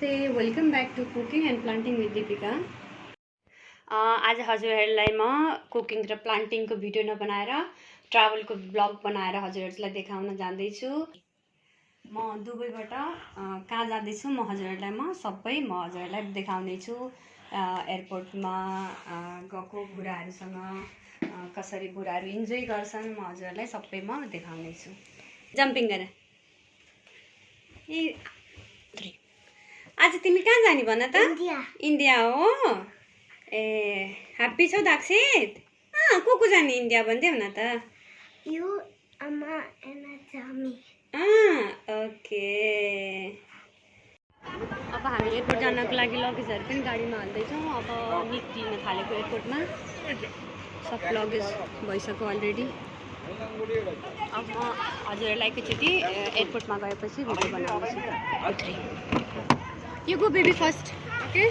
Namaste, welcome back to Cooking and Planting with Dipika. आज हजुरहरूलाई म कुकिङ र प्लान्टिङको video नबनाएर ट्राभलको blog बनाएर हजुरहरूलाई देखाउन जाँदैछु। म दुबईबाट कहाँ जाँदैछु म हजुरहरूलाई देखाउने छु। एयरपोर्टमा गएको बुढाहरूसँग कसरी बुढाहरू इन्जोय गर्छन् म हजुरहरूलाई सबै म देखाउने छु। जम्पिङ गर। आज तिमी कहाँ जाने भन त? इन्डिया हो। ए ह्याप्पी छौ दाक्षित? को जाने इन्डिया भन्दै हुन त? You, Amma, and Tommy. Okay. अब हामी एयरपोर्ट जानको लागि लगेजहरू पनि गाडीमा हाल्दैछौँ। अब निक्लिन थालेको एयरपोर्टमा सब लगेज भइसक्यो अलरेडी। अब म हजुरहरूलाई एकैचोटि एयरपोर्टमा गएपछि भिडियो बनाउँछु। You go baby first, okay?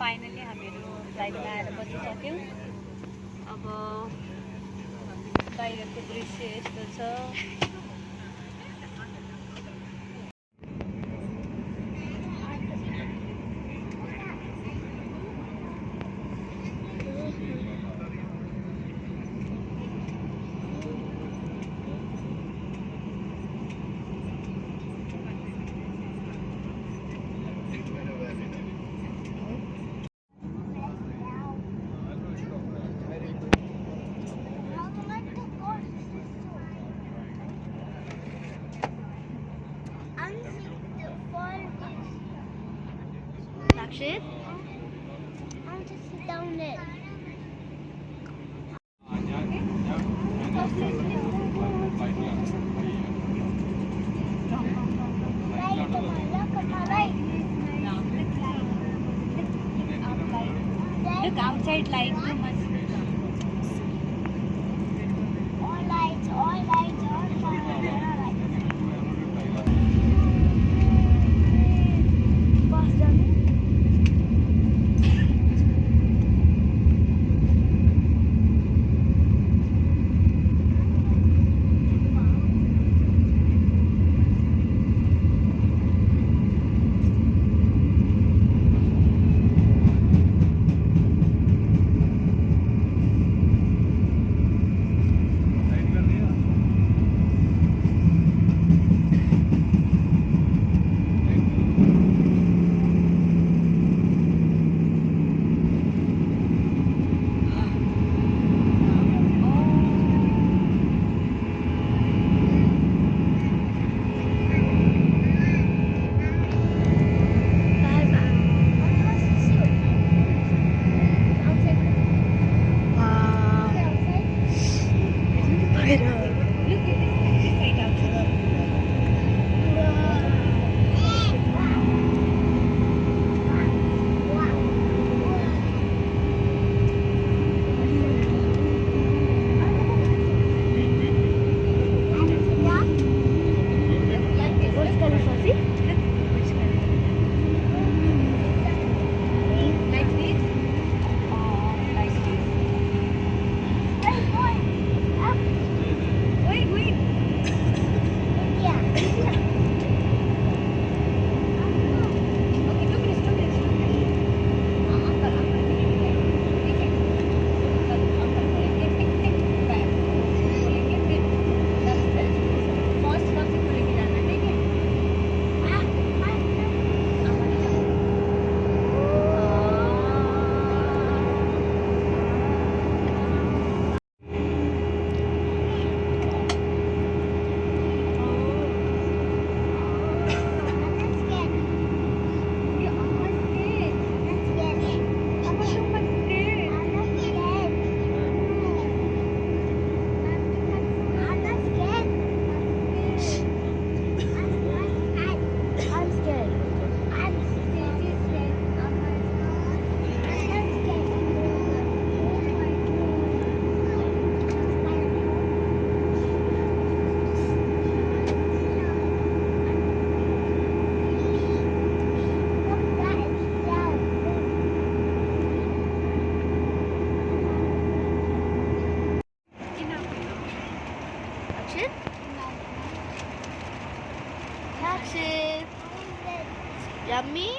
Finally हामीहरू ड्राइभमा आएर बसिसक्यौँ। अब बाहिरको दृश्य यस्तो छ। Lakshit? I'll just sit down there. Look outside, light too much. All lights, all lights, all lights. Fast done. Lakshit. Yummy?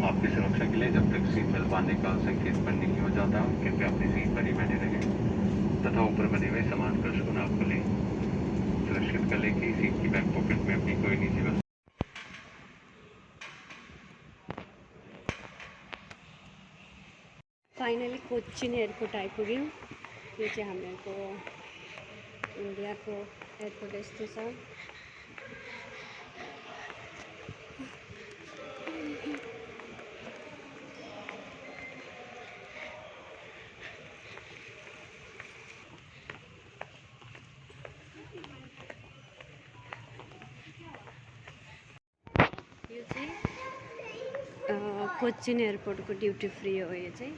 आपकी सुरक्षा के लिए जब तक सीट बेल्ट बांधने का संकेत बंद नहीं हो जाता कृपया अपनी सीट पर ही बैठे रहें तथा ऊपर बने हुए सामान का सुन आप खुलें। सुरक्षित करें कि सीट की बैक पॉकेट में अपनी कोई निजी वस्तु फाइनली कोचिन एयरपोर्ट आइपुग्यौँ। यो चाहिँ हाम्रो इन्डियाको एयरपोर्ट यस्तो छ। यो चाहिँ कोचिन एयरपोर्टको ड्युटी फ्री हो। यो चाहिँ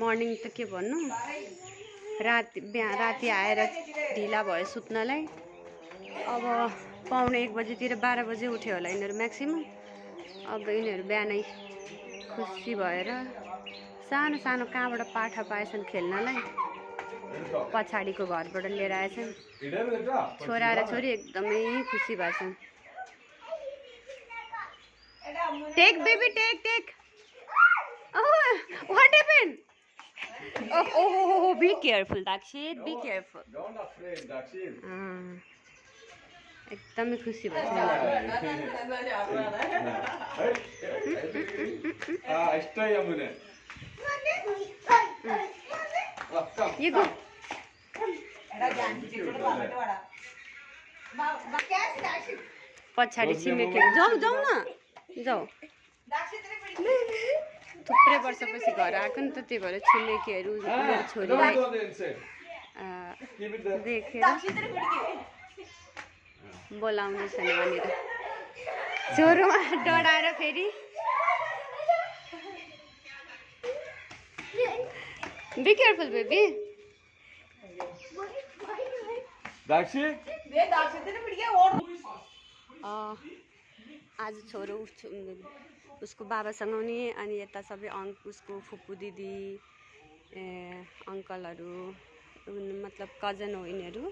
मर्निङ त के भन्नु, राति आएर ढिला भयो सुत्नलाई। अब पाउने 1 बजेतिर 12 बजे उठ्यो होला यिनीहरू म्याक्सिमम। अब यिनीहरू बिहानै खुसी भएर सानो सानो कहाँबाट पाठा पाएछन् खेल्नलाई, पछाडिको घरबाट लिएर आएछन्। छोरा र छोरी एकदमै खुसी भएछन्। Take baby take. Oh, what happened? Oh, be careful, Dakshit. Be careful. Don't afraid, Dakshit. एकदमै खुसी भएछ। पछाडि छिमेकीहरू जाऊ न जाऊ। थुप्रै वर्षपछि घर आएको नि त, त्यही भएर छिमेकीहरू छोरीलाई देखेर बोलाउँदैछ नि भनेर ज्वरोमा डराएर फेरि। Be careful baby. आज छोरो उसको बाबासँग नि अनि यता सबै उसको फुपू दिदी अङ्कलहरू मतलब कजन हो यिनीहरू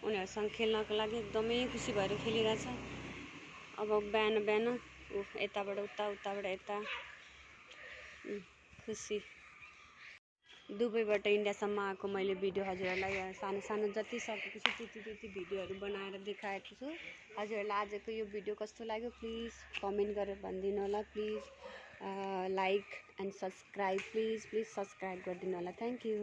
उनीहरूसँग खेल्नको लागि एकदमै खुसी भएर खेलिरहेछ। अब बिहान बिहान यताबाट उता उताबाट यता खुसी। दुबईबाट इन्डियासम्म आएको मैले भिडियो हजुरहरूलाई सानो सानो जति सकेको छु त्यति भिडियोहरू बनाएर देखाएको छु। हजुरहरूलाई आजको यो भिडियो कस्तो लाग्यो प्लिज कमेन्ट गरेर भनिदिनु होला। Please like and subscribe please subscribe गरिदिनु होला। Thank you.